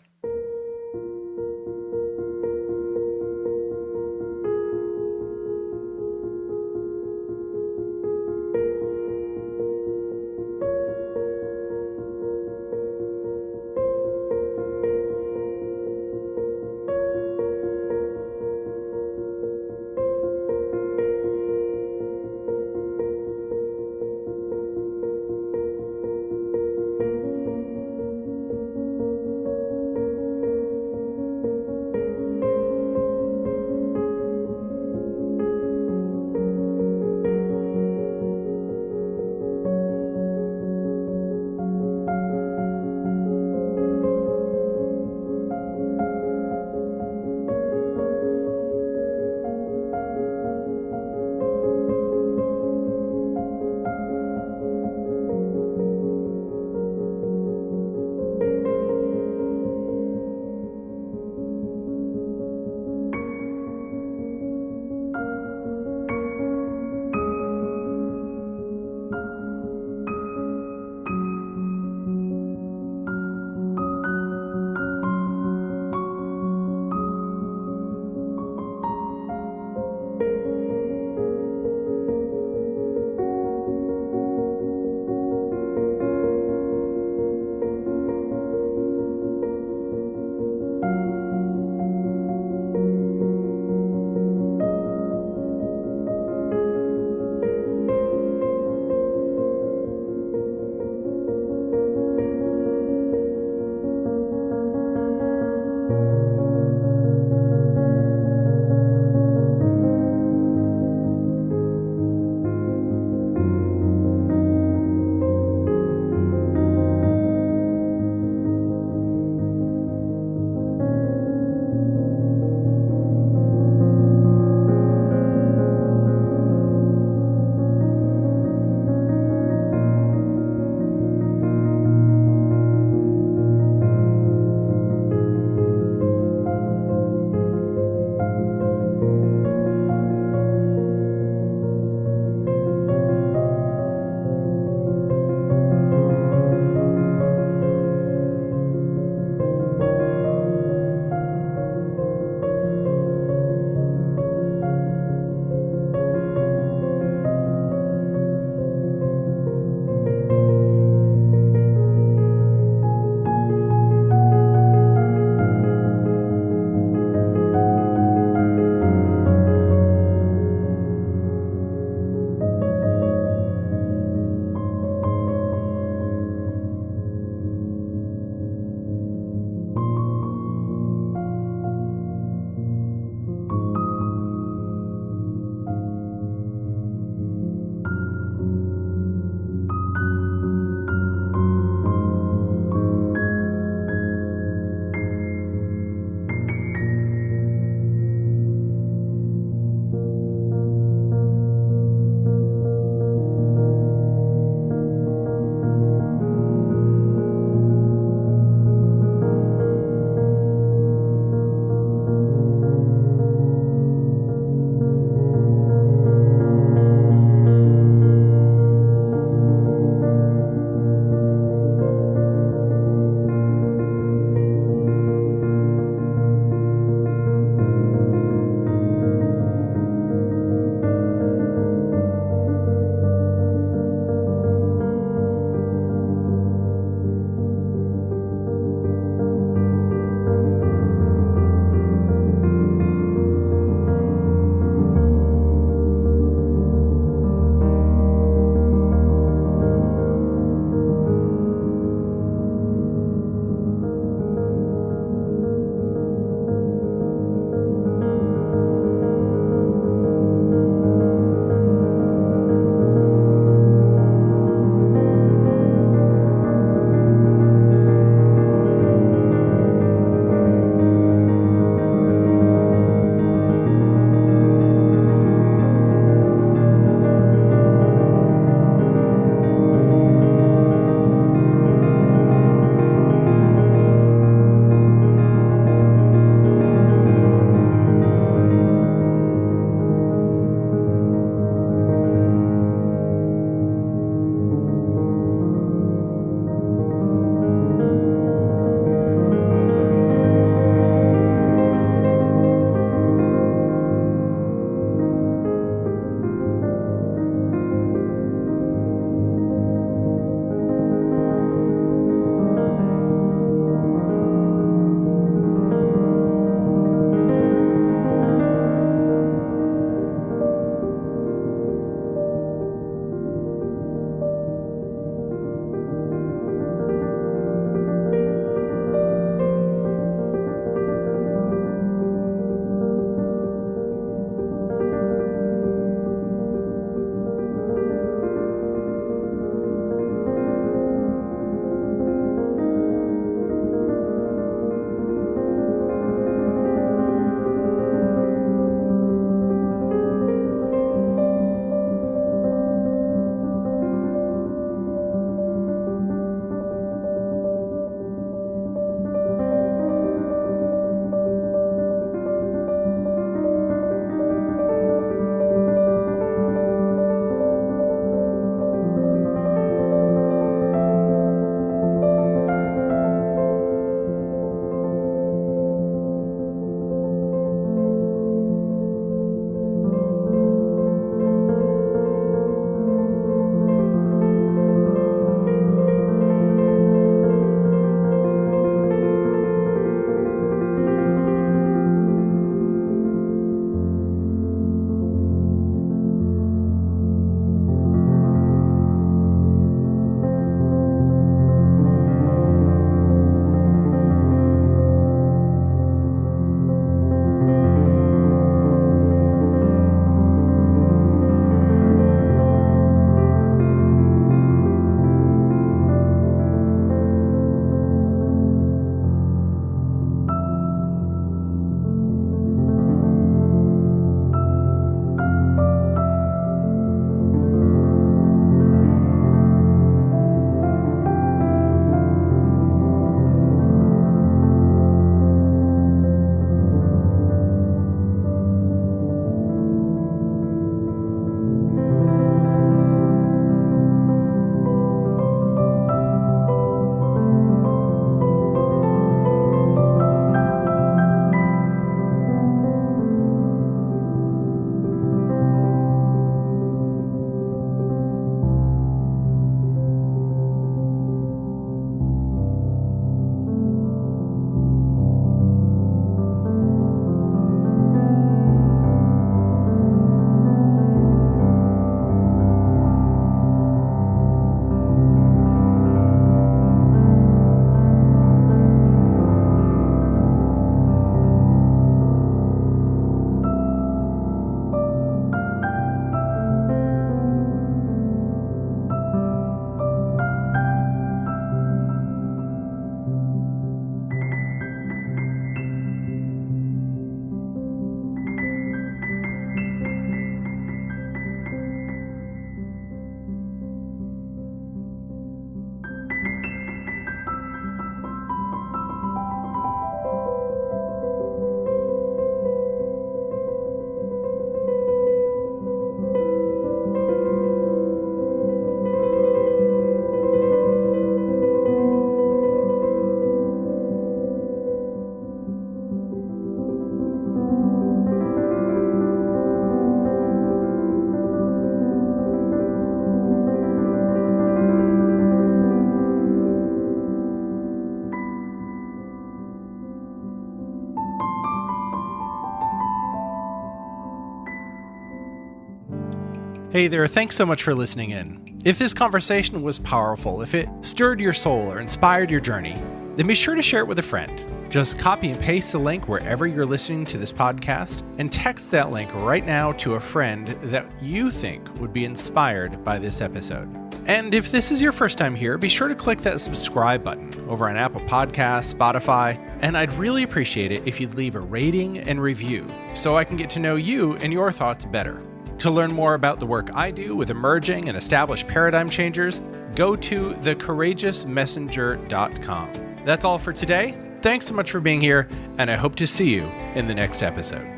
Hey there, thanks so much for listening in. If this conversation was powerful, if it stirred your soul or inspired your journey, then be sure to share it with a friend. Just copy and paste the link wherever you're listening to this podcast and text that link right now to a friend that you think would be inspired by this episode. And if this is your first time here, be sure to click that subscribe button over on Apple Podcasts, Spotify, and I'd really appreciate it if you'd leave a rating and review so I can get to know you and your thoughts better. To learn more about the work I do with emerging and established paradigm changers, go to thecourageousmessenger.com. That's all for today. Thanks so much for being here, and I hope to see you in the next episode.